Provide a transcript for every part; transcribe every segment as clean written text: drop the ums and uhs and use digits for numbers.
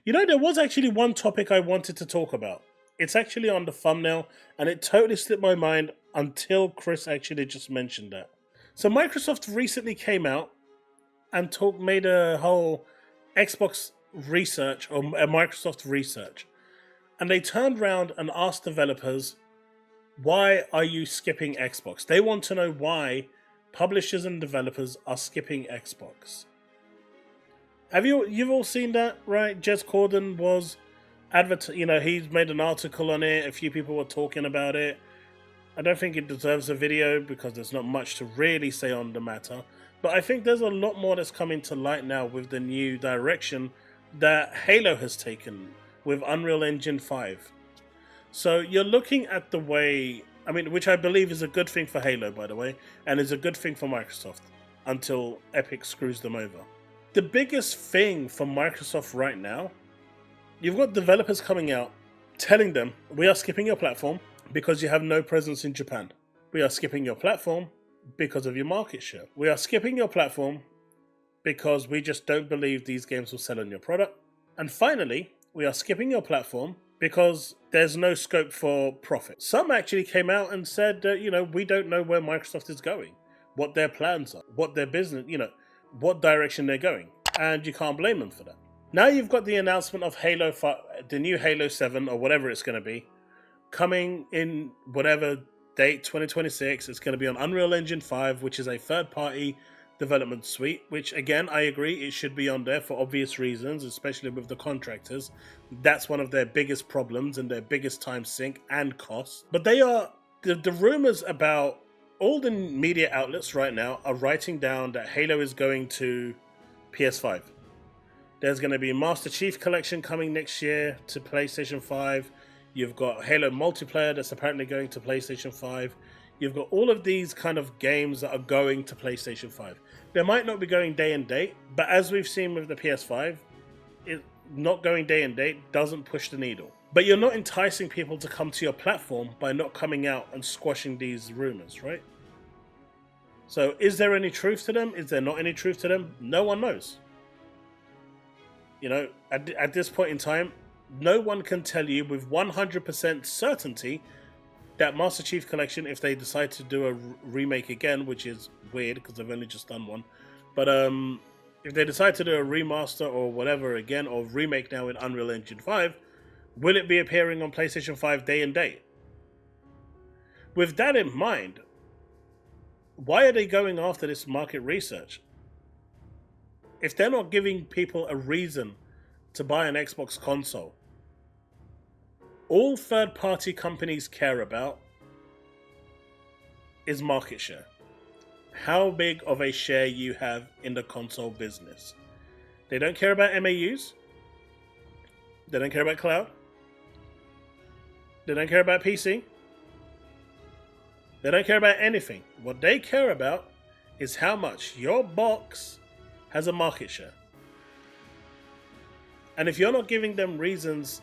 You know, there was actually one topic I wanted to talk about. It's actually on the thumbnail, and it totally slipped my mind until Chris actually just mentioned that. So Microsoft recently came out and made a whole Xbox research or a Microsoft research, and they turned around and asked developers, "Why are you skipping Xbox?" They want to know why publishers and developers are skipping Xbox. You've all seen that, right? Jez Corden was he's made an article on it. A few people were talking about it. I don't think it deserves a video because there's not much to really say on the matter. But I think there's a lot more that's coming to light now with the new direction that Halo has taken with Unreal Engine 5. So you're looking at the way, which I believe is a good thing for Halo, by the way, and is a good thing for Microsoft until Epic screws them over. The biggest thing for Microsoft right now, you've got developers coming out telling them, we are skipping your platform because you have no presence in Japan. We are skipping your platform because of your market share. We are skipping your platform because we just don't believe these games will sell on your product. And finally, we are skipping your platform because there's no scope for profit. Some actually came out and said that, we don't know where Microsoft is going, what their plans are, what their business, what direction they're going. And you can't blame them for that. Now you've got the announcement of Halo 5, the new Halo 7 or whatever it's going to be, coming in whatever date, 2026. It's going to be on Unreal Engine 5, which is a third-party development suite, which again, I agree, it should be on there for obvious reasons, especially with the contractors. That's one of their biggest problems and their biggest time sink and cost. But they are, the rumors about all the media outlets right now are writing down that Halo is going to PS5. There's going to be a Master Chief Collection coming next year to PlayStation 5. You've got Halo multiplayer that's apparently going to PlayStation 5. You've got all of these kind of games that are going to PlayStation 5. They might not be going day and date, but as we've seen with the PS5, it not going day and date doesn't push the needle. But you're not enticing people to come to your platform by not coming out and squashing these rumors, right? So is there any truth to them? Is there not any truth to them? No one knows. At this point in time, no one can tell you with 100% certainty that Master Chief Collection, if they decide to do a remake again, which is weird because they've only just done one, but if they decide to do a remaster or whatever again, or remake now in Unreal Engine 5, will it be appearing on PlayStation 5 day and date? With that in mind, why are they going after this market research? If they're not giving people a reason to buy an Xbox console, all third-party companies care about is market share. How big of a share you have in the console business. They don't care about MAUs. They don't care about cloud. They don't care about PC. They don't care about anything. What they care about is how much your box has a market share. And if you're not giving them reasons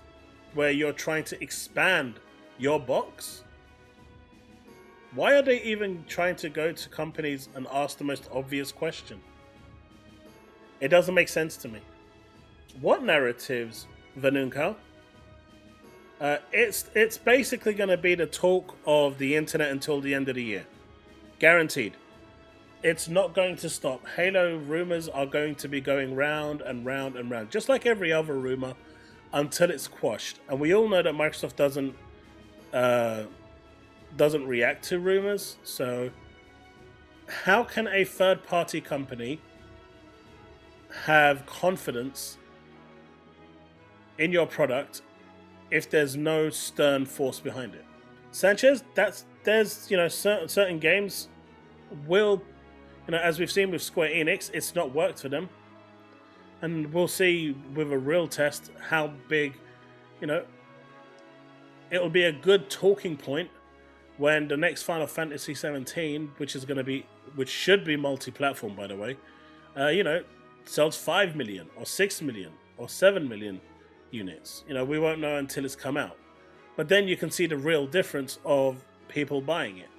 where you're trying to expand your box, why are they even trying to go to companies and ask the most obvious question? It doesn't make sense to me. What narratives, Vanunkal? It's basically going to be the talk of the internet until the end of the year. Guaranteed. It's not going to stop. Halo rumors are going to be going round and round and round, just like every other rumor, until it's quashed. And we all know that Microsoft doesn't react to rumors. So how can a third-party company have confidence in your product if there's no stern force behind it? Sanchez, there's certain games will, as we've seen with Square Enix, it's not worked for them, and we'll see with a real test how big, it'll be a good talking point when the next Final Fantasy 17, which should be multi-platform, by the way, sells 5 million or 6 million or 7 million units. We won't know until it's come out. But then you can see the real difference of people buying it.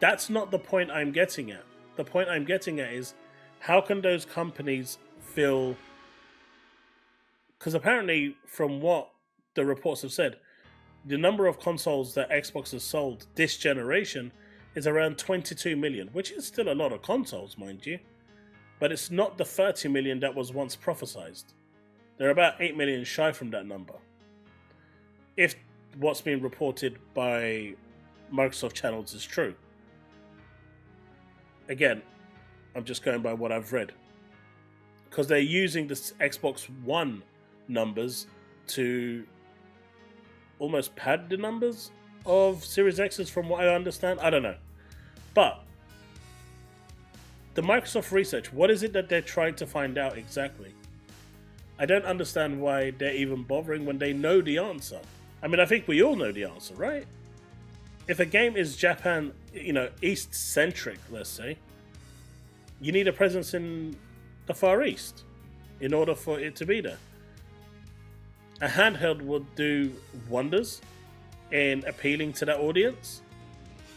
That's not the point I'm getting at. The point I'm getting at is, how can those companies feel Because apparently, from what the reports have said, the number of consoles that Xbox has sold this generation is around 22 million, which is still a lot of consoles, mind you. But it's not the 30 million that was once prophesized. They're about 8 million shy from that number. If what's being reported by Microsoft channels is true. Again, I'm just going by what I've read. Because they're using the Xbox One numbers to almost pad the numbers of Series X's from what I understand. I don't know. But the Microsoft research, what is it that they're trying to find out exactly? I don't understand why they're even bothering when they know the answer. I mean, I think we all know the answer, right? If a game is Japan, East-centric, let's say, you need a presence in the Far East in order for it to be there. A handheld would do wonders in appealing to that audience,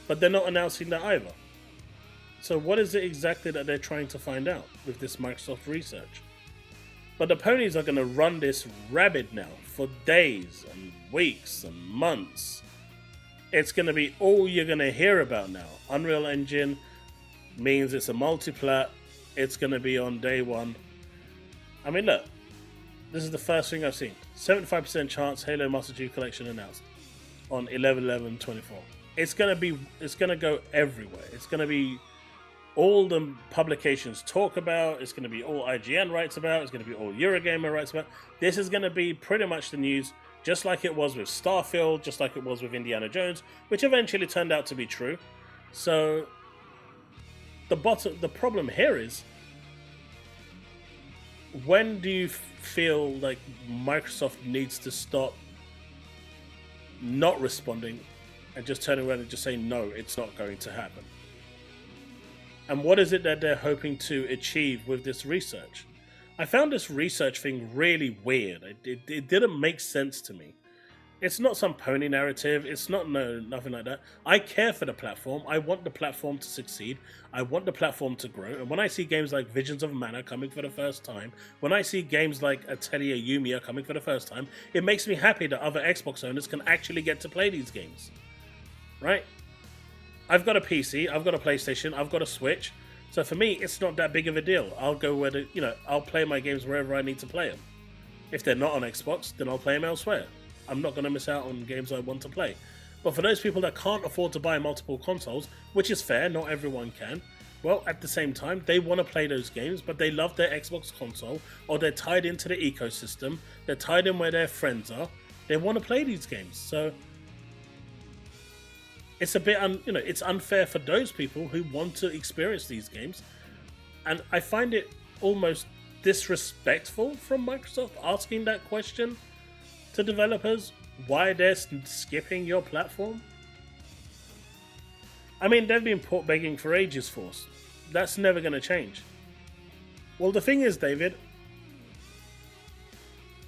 but they're not announcing that either. So what is it exactly that they're trying to find out with this Microsoft research? But the ponies are going to run this rabid now for days and weeks and months. It's going to be all you're going to hear about now. Unreal Engine means it's a multi-plat. It's going to be on day one. I mean, look. This is the first thing I've seen. 75% chance Halo Master Chief Collection announced on 11/11/24. It's going to go everywhere. It's going to be all the publications talk about. It's going to be all IGN writes about. It's going to be all Eurogamer writes about. This is going to be pretty much the news, just like it was with Starfield, just like it was with Indiana Jones, which eventually turned out to be true. So the problem here is, when do you feel like Microsoft needs to stop not responding and just turning around and just saying, no, it's not going to happen? And what is it that they're hoping to achieve with this research? I found this research thing really weird. It didn't make sense to me. It's not some pony narrative. It's nothing like that. I care for the platform. I want the platform to succeed. I want the platform to grow. And when I see games like Visions of Mana coming for the first time, when I see games like Atelier Yumiya coming for the first time, it makes me happy that other Xbox owners can actually get to play these games. Right? I've got a PC, I've got a PlayStation, I've got a Switch. So for me, it's not that big of a deal. I'll go I'll play my games wherever I need to play them. If they're not on Xbox, then I'll play them elsewhere. I'm not going to miss out on games I want to play. But for those people that can't afford to buy multiple consoles, which is fair, not everyone can, well, at the same time, they want to play those games, but they love their Xbox console, or they're tied into the ecosystem, they're tied in where their friends are, they want to play these games. So it's a bit, it's unfair for those people who want to experience these games. And I find it almost disrespectful from Microsoft asking that question to developers, why they're skipping your platform. I mean, they've been begging for ages for us. That's never going to change. Well, the thing is, David,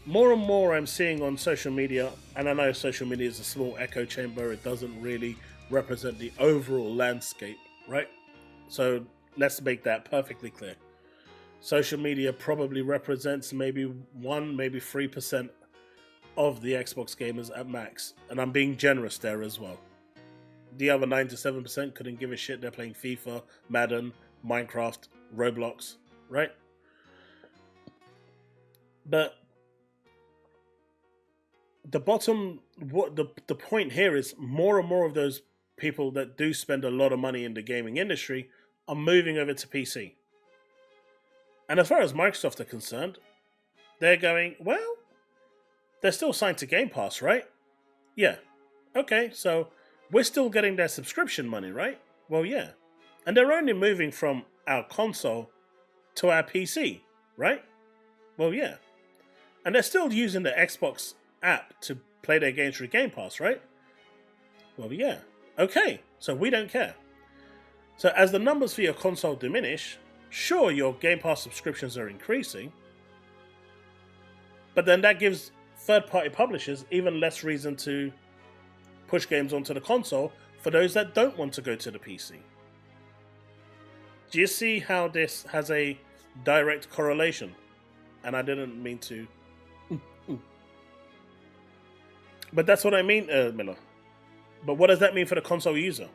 more and more I'm seeing on social media, and I know social media is a small echo chamber, it doesn't really represent the overall landscape, right? So let's make that perfectly clear. Social media probably represents maybe 1, maybe 3% of the Xbox gamers at max, and I'm being generous there as well. The other 97% couldn't give a shit. They're playing FIFA, Madden, Minecraft, Roblox, right? But the point here is, more and more of those people that do spend a lot of money in the gaming industry are moving over to PC. And as far as Microsoft are concerned, they're going, well, they're still signed to Game Pass, right? Yeah. Okay, so we're still getting their subscription money, right? Well, yeah. And they're only moving from our console to our PC, right? Well, yeah. And they're still using the Xbox app to play their games through Game Pass, right? Well, yeah. Okay, so we don't care. So as the numbers for your console diminish, sure, your Game Pass subscriptions are increasing, but then that gives third-party publishers even less reason to push games onto the console for those that don't want to go to the PC. Do you see how this has a direct correlation? And I didn't mean to But that's what I mean, Miller. But what does that mean for the console user?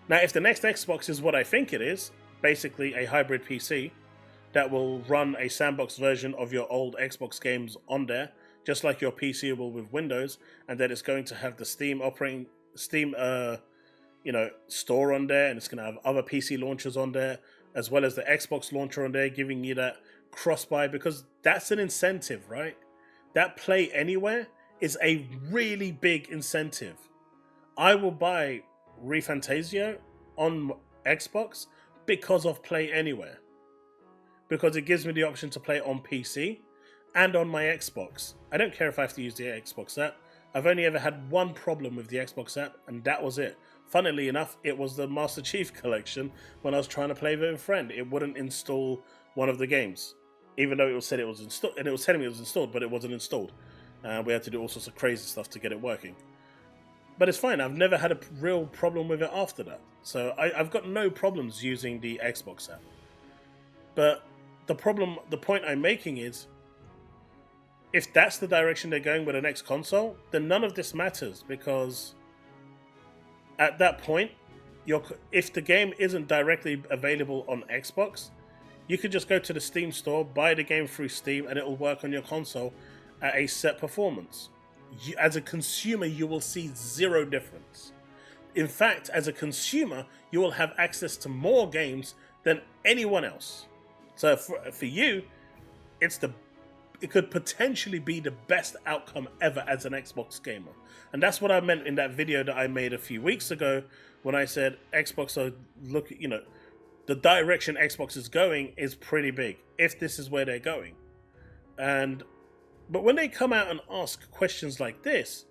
Now, if the next Xbox is what I think it is, basically a hybrid PC that will run a sandbox version of your old Xbox games on there, just like your PC will with Windows, and that it's going to have the Steam store on there, and it's going to have other PC launchers on there, as well as the Xbox launcher on there, giving you that cross-buy, because that's an incentive, right? That Play Anywhere is a really big incentive. I will buy ReFantazio on Xbox because of Play Anywhere. Because it gives me the option to play on PC and on my Xbox. I don't care if I have to use the Xbox app. I've only ever had one problem with the Xbox app, and that was it. Funnily enough, it was the Master Chief Collection when I was trying to play with a friend. It wouldn't install one of the games, even though it said it was installed, and it was telling me it was installed, but it wasn't installed. We had to do all sorts of crazy stuff to get it working. But it's fine. I've never had a real problem with it after that. So I've got no problems using the Xbox app. But the point I'm making is, if that's the direction they're going with the next console, then none of this matters, because at that point, if the game isn't directly available on Xbox, you could just go to the Steam store, buy the game through Steam, and it will work on your console at a set performance. As a consumer, you will see zero difference. In fact, as a consumer, you will have access to more games than anyone else. So for you, it could potentially be the best outcome ever as an Xbox gamer. And that's what I meant in that video that I made a few weeks ago when I said Xbox are the direction Xbox is going is pretty big, if this is where they're going. But when they come out and ask questions like this,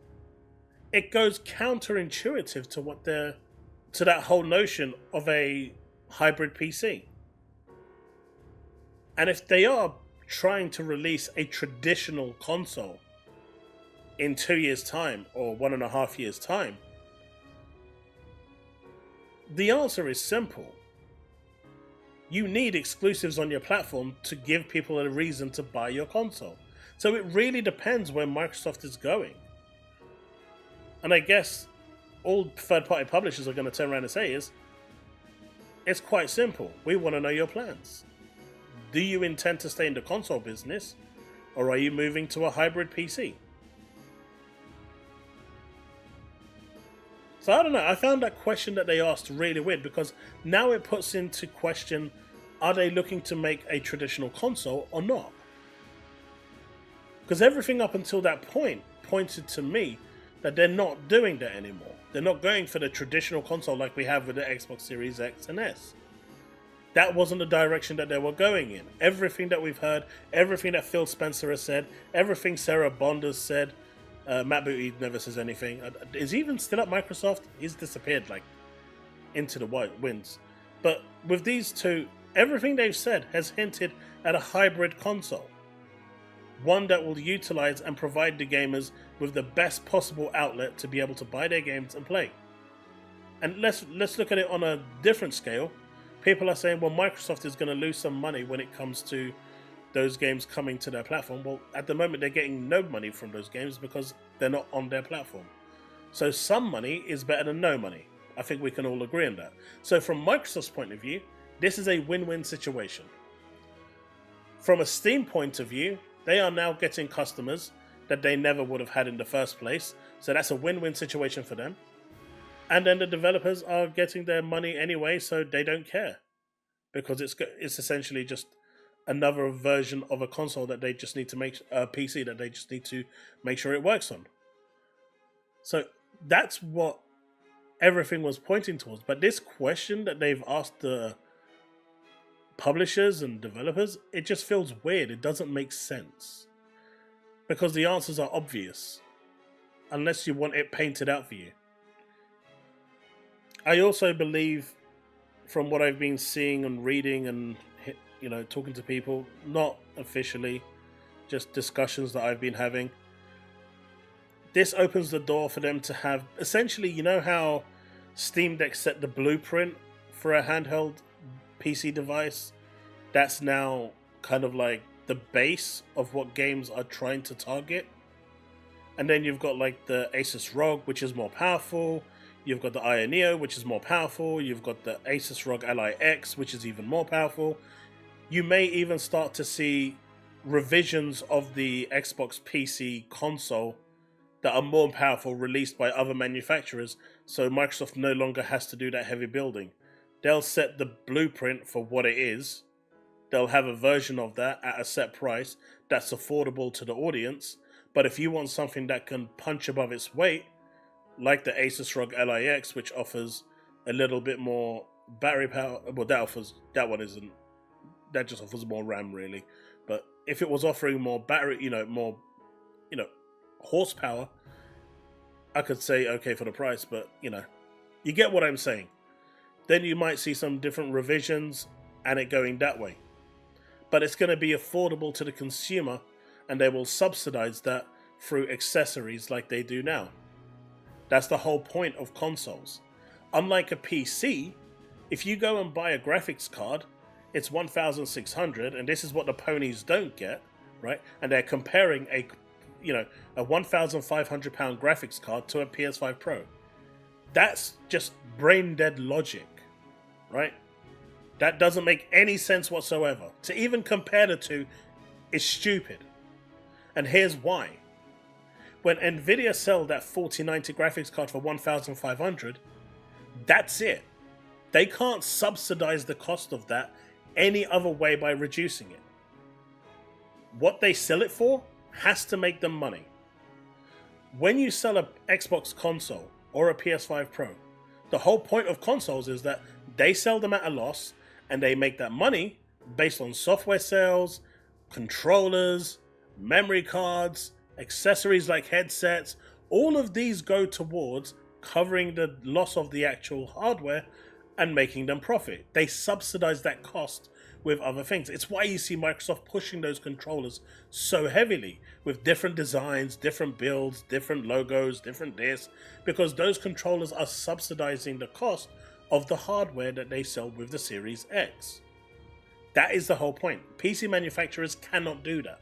it goes counterintuitive to that whole notion of a hybrid PC. And if they are trying to release a traditional console in 2 years' time or 1.5 years' time, the answer is simple. You need exclusives on your platform to give people a reason to buy your console. So it really depends where Microsoft is going. And I guess all third-party publishers are going to turn around and say is, it's quite simple. We want to know your plans. Do you intend to stay in the console business, or are you moving to a hybrid PC? So I don't know. I found that question that they asked really weird, because now it puts into question, are they looking to make a traditional console or not? Because everything up until that point pointed to me that they're not doing that anymore. They're not going for the traditional console like we have with the Xbox Series X and S. That wasn't the direction that they were going in. Everything that we've heard, everything that Phil Spencer has said, everything Sarah Bond has said, Matt Booty never says anything. Is he even still at Microsoft? He's disappeared into the white winds. But with these two, everything they've said has hinted at a hybrid console. One that will utilize and provide the gamers with the best possible outlet to be able to buy their games and play. And let's look at it on a different scale. People are saying, well, Microsoft is going to lose some money when it comes to those games coming to their platform. Well, at the moment, they're getting no money from those games because they're not on their platform. So some money is better than no money. I think we can all agree on that. So from Microsoft's point of view, this is a win-win situation. From a Steam point of view, they are now getting customers that they never would have had in the first place. So that's a win-win situation for them. And then the developers are getting their money anyway, so they don't care. Because it's essentially just another version of a console that they just need to make, a PC that they just need to make sure it works on. So that's what everything was pointing towards. But this question that they've asked the publishers and developers, it just feels weird. It doesn't make sense. Because the answers are obvious. Unless you want it painted out for you. I also believe, from what I've been seeing and reading and talking to people, not officially, just discussions that I've been having, this opens the door for them to have, essentially, you know how Steam Deck set the blueprint for a handheld PC device? That's now kind of like the base of what games are trying to target. And then you've got like the Asus ROG, which is more powerful. You've got the Aya Neo, which is more powerful. You've got the Asus ROG Ally X, which is even more powerful. You may even start to see revisions of the Xbox PC console that are more powerful released by other manufacturers, so Microsoft no longer has to do that heavy building. They'll set the blueprint for what it is. They'll have a version of that at a set price that's affordable to the audience. But if you want something that can punch above its weight, like the Asus ROG LIX, which offers a little bit more battery power, well, that just offers more RAM really. But if it was offering more battery, more horsepower, I could say okay for the price, but you get what I'm saying. Then you might see some different revisions and it going that way. But it's going to be affordable to the consumer, and they will subsidize that through accessories like they do now. That's the whole point of consoles. Unlike a PC, if you go and buy a graphics card, it's $1,600, and this is what the ponies don't get, right? And they're comparing a £1,500 graphics card to a PS5 Pro. That's just brain dead logic, right? That doesn't make any sense whatsoever. To even compare the two is stupid. And here's why. When Nvidia sell that 4090 graphics card for $1,500, that's it. They can't subsidize the cost of that any other way by reducing it. What they sell it for has to make them money. When you sell an Xbox console or a PS5 Pro, the whole point of consoles is that they sell them at a loss, and they make that money based on software sales, controllers, memory cards, accessories like headsets. All of these go towards covering the loss of the actual hardware and making them profit. They subsidize that cost with other things. It's why you see Microsoft pushing those controllers so heavily with different designs, different builds, different logos, different this, because those controllers are subsidizing the cost of the hardware that they sell with the Series X. That is the whole point. PC manufacturers cannot do that.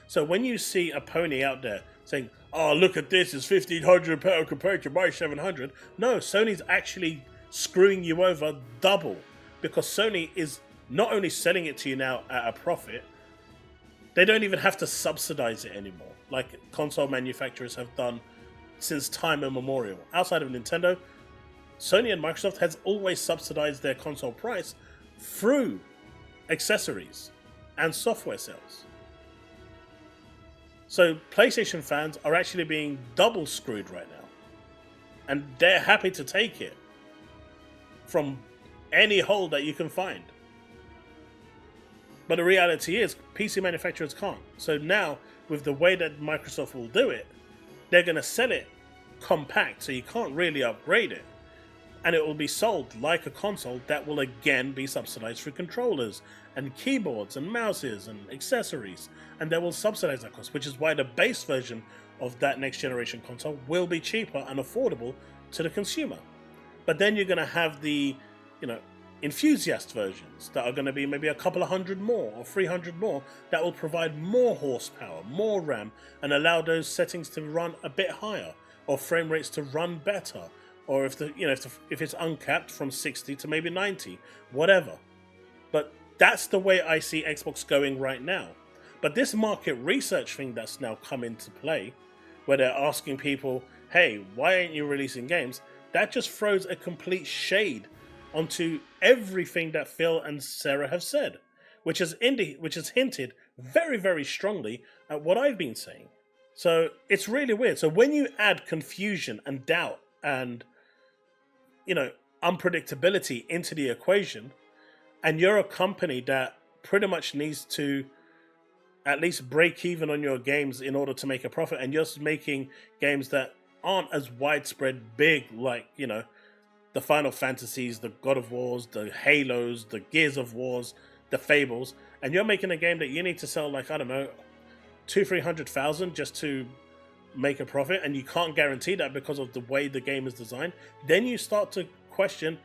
So when you see a pony out there saying, oh, look at this, it's £1,500 compared to my $700. No, Sony's actually screwing you over double, because Sony is not only selling it to you now at a profit, they don't even have to subsidize it anymore, like console manufacturers have done since time immemorial. Outside of Nintendo, Sony and Microsoft has always subsidized their console price through accessories and software sales. So PlayStation fans are actually being double screwed right now. And they're happy to take it from any hole that you can find. But the reality is, PC manufacturers can't. So now, with the way that Microsoft will do it, they're going to sell it compact, so you can't really upgrade it. And it will be sold like a console that will again be subsidized through controllers and keyboards and mouses and accessories. And they will subsidize that cost, which is why the base version of that next generation console will be cheaper and affordable to the consumer. But then you're going to have the, enthusiast versions that are going to be maybe a couple of hundred more or 300 more that will provide more horsepower, more RAM, and allow those settings to run a bit higher, or frame rates to run better. Or if it's uncapped from 60 to maybe 90, whatever. But that's the way I see Xbox going right now. But this market research thing that's now come into play, where they're asking people, hey, why aren't you releasing games? That just throws a complete shade onto everything that Phil and Sarah have said, which has hinted very, very strongly at what I've been saying. So it's really weird. So when you add confusion and doubt and unpredictability into the equation, and you're a company that pretty much needs to at least break even on your games in order to make a profit, and you're just making games that aren't as widespread big, like the Final Fantasies, the God of Wars, the Halos, the Gears of Wars, the Fables, and you're making a game that you need to sell 200,000-300,000 just to make a profit, and you can't guarantee that because of the way the game is designed, then you start to question,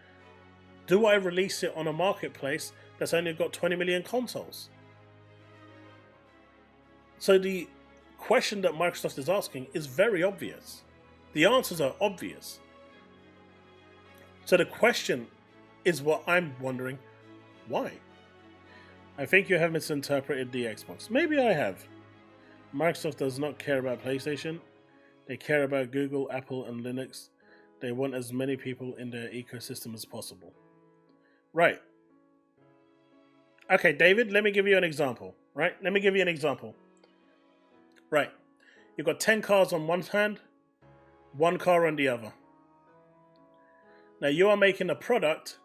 do I release it on a marketplace that's only got 20 million consoles? So the question that Microsoft is asking is very obvious. The answers are obvious. So the question is what I'm wondering, why? I think you have misinterpreted the Xbox. Maybe I have. Microsoft does not care about PlayStation. They care about Google, Apple, and Linux. They want as many people in their ecosystem as possible. Right. Okay, David, let me give you an example. Right? Let me give you an example. Right. You've got 10 cars on one hand, 1 car on the other. Now you are making a product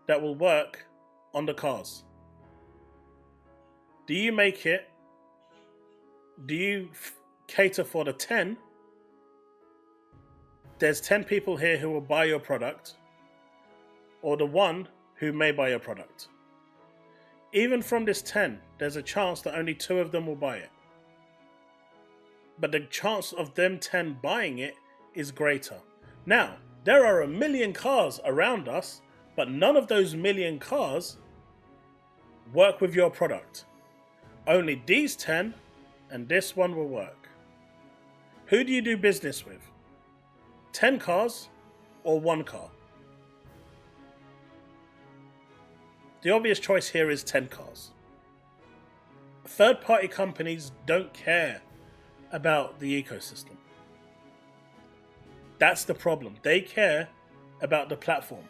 that will work on the cars. Do you make it? Do you cater for the 10? There's 10 people here who will buy your product, or the 1 who may buy your product. Even from this 10, there's a chance that only 2 of them will buy it. But the chance of them 10 buying it is greater. Now, there are 1 million cars around us, but none of those 1 million cars work with your product. Only these 10 and this one will work. Who do you do business with? 10 cars or 1 car? The obvious choice here is 10 cars. Third-party companies don't care about the ecosystem. That's the problem. They care about the platform.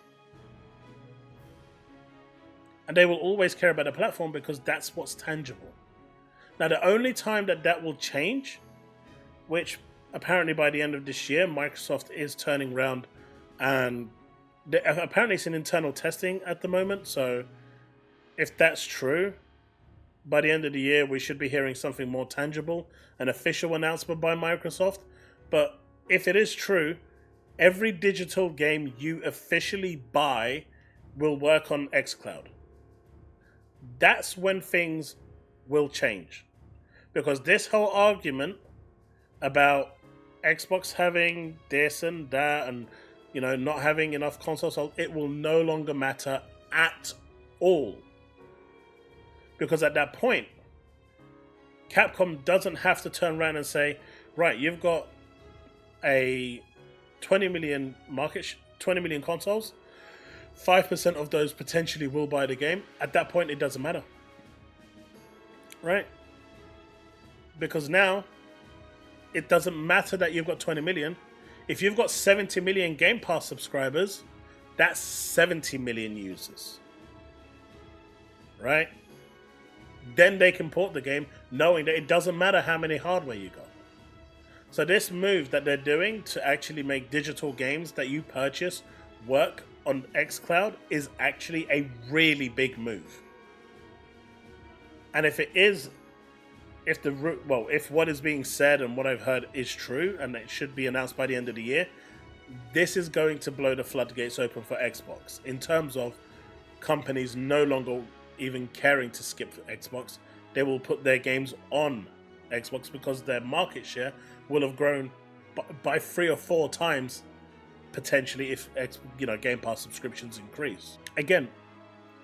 And they will always care about the platform because that's what's tangible. Now, the only time that will change, which apparently by the end of this year, Microsoft is turning around, and apparently it's in internal testing at the moment. So if that's true, by the end of the year, we should be hearing something more tangible, an official announcement by Microsoft. But if it is true, every digital game you officially buy will work on xCloud. That's when things will change. Because this whole argument about Xbox having this and that and, not having enough consoles, it will no longer matter at all. Because at that point, Capcom doesn't have to turn around and say, right, you've got a 20 million 20 million consoles, 5% of those potentially will buy the game. At that point, it doesn't matter. Right? Because now, it doesn't matter that you've got 20 million. If you've got 70 million Game Pass subscribers, that's 70 million users. Right? Then they can port the game knowing that it doesn't matter how many hardware you got. So this move that they're doing to actually make digital games that you purchase work on xCloud is actually a really big move. And if what is being said and what I've heard is true, and it should be announced by the end of the year, this is going to blow the floodgates open for Xbox in terms of companies no longer even caring to skip Xbox. They will put their games on Xbox because their market share will have grown by 3 or 4 times potentially if Game Pass subscriptions increase. Again,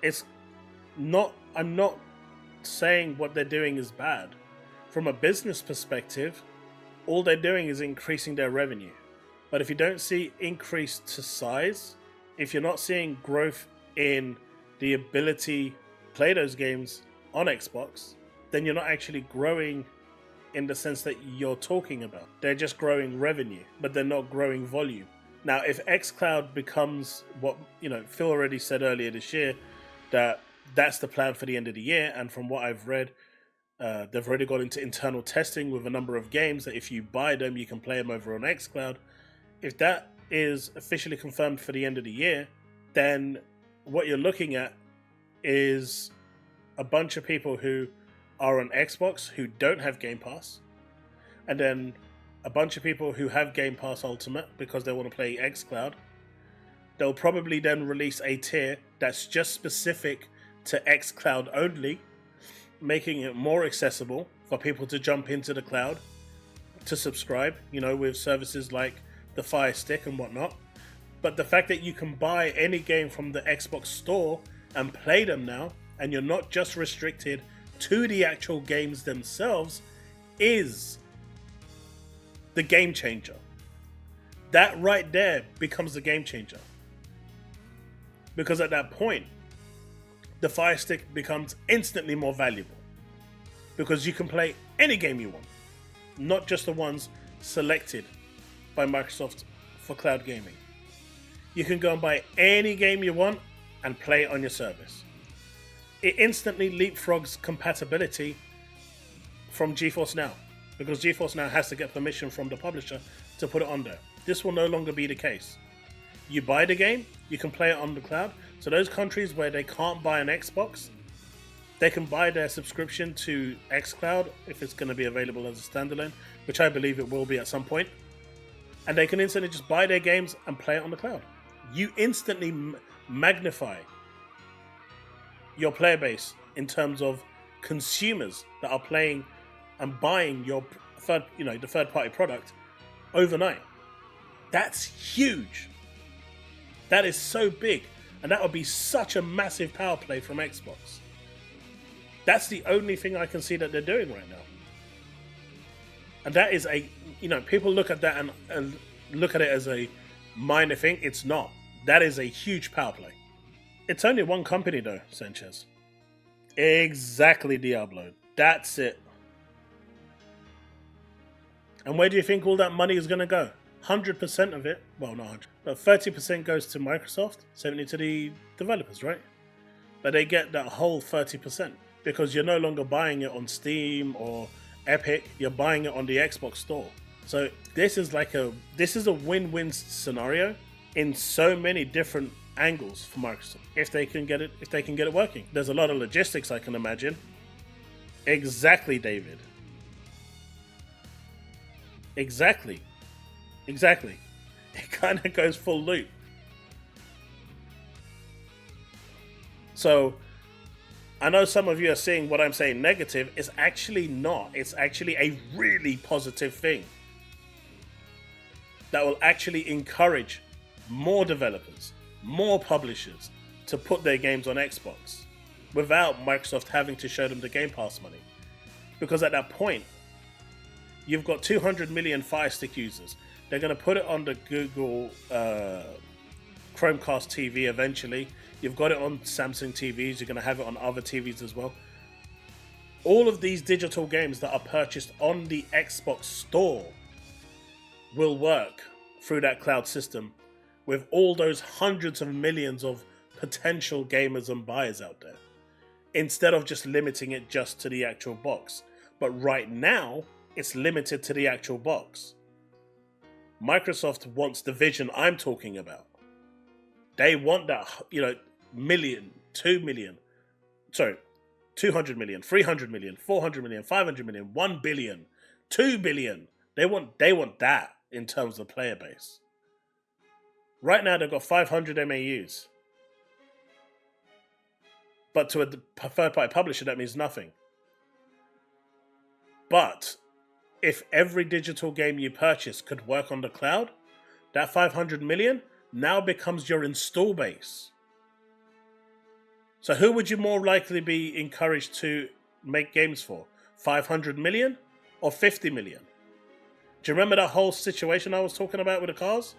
I'm not saying what they're doing is bad. From a business perspective, all they're doing is increasing their revenue. But if you don't see increase to size, if you're not seeing growth in the ability to play those games on Xbox, then you're not actually growing in the sense that you're talking about. They're just growing revenue, but they're not growing volume. Now, if xCloud becomes what, Phil already said earlier this year, that's the plan for the end of the year, and from what I've read, they've already got into internal testing with a number of games that if you buy them, you can play them over on xCloud. If that is officially confirmed for the end of the year, then what you're looking at is a bunch of people who are on Xbox who don't have Game Pass, and then a bunch of people who have Game Pass Ultimate because they want to play xCloud. They'll probably then release a tier that's just specific to xCloud only, making it more accessible for people to jump into the cloud to subscribe, with services like the Fire Stick and whatnot. But the fact that you can buy any game from the Xbox store and play them now, and you're not just restricted to the actual games themselves, is the game changer. That right there becomes the game changer. Because at that point, the Fire Stick becomes instantly more valuable. Because you can play any game you want, not just the ones selected by Microsoft for cloud gaming. You can go and buy any game you want and play it on your service. It instantly leapfrogs compatibility from GeForce Now, because GeForce Now has to get permission from the publisher to put it on there. This will no longer be the case. You buy the game, you can play it on the cloud. So those countries where they can't buy an Xbox, they can buy their subscription to xCloud if it's going to be available as a standalone, which I believe it will be at some point. And they can instantly just buy their games and play it on the cloud. You instantly magnify your player base in terms of consumers that are playing and buying your the third-party product overnight. That's huge. That is so big, and that would be such a massive power play from Xbox. That's the only thing I can see that they're doing right now. And that is people look at that and look at it as a minor thing. It's not. That is a huge power play. It's only one company though, Sanchez. Exactly, Diablo. That's it. And where do you think all that money is going to go? 100% of it, well, not 100, but 30% goes to Microsoft, 70% to the developers, right? But they get that whole 30% because you're no longer buying it on Steam or Epic, you're buying it on the Xbox store. So this is a win-win scenario in so many different angles for Microsoft if they can get it working. There's a lot of logistics I can imagine. Exactly, David. Exactly. It kind of goes full loop. So I know some of you are seeing what I'm saying negative. It's actually not. It's actually a really positive thing that will actually encourage more developers, more publishers to put their games on Xbox without Microsoft having to show them the Game Pass money. Because at that point, you've got 200 million Fire Stick users. They're going to put it on the Google Chromecast TV eventually. You've got it on Samsung TVs. You're going to have it on other TVs as well. All of these digital games that are purchased on the Xbox store will work through that cloud system with all those hundreds of millions of potential gamers and buyers out there, instead of just limiting it just to the actual box. But right now, it's limited to the actual box. Microsoft wants the vision I'm talking about. They want that, 200 million, 300 million, 400 million, 500 million, 1 billion, 2 billion. They want that in terms of player base. Right now they've got 500 MAUs. But to a third-party publisher, that means nothing. But if every digital game you purchase could work on the cloud, that 500 million now becomes your install base. So who would you more likely be encouraged to make games for? 500 million or 50 million? Do you remember that whole situation I was talking about with the cars?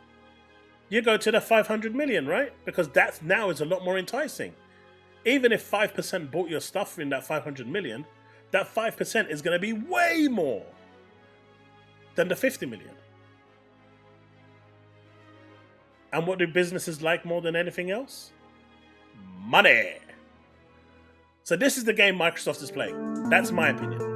You go to the 500 million, right? Because that now is a lot more enticing. Even if 5% bought your stuff in that 500 million, that 5% is going to be way more than the 50 million. And what do businesses like more than anything else? Money. So this is the game Microsoft is playing. That's my opinion.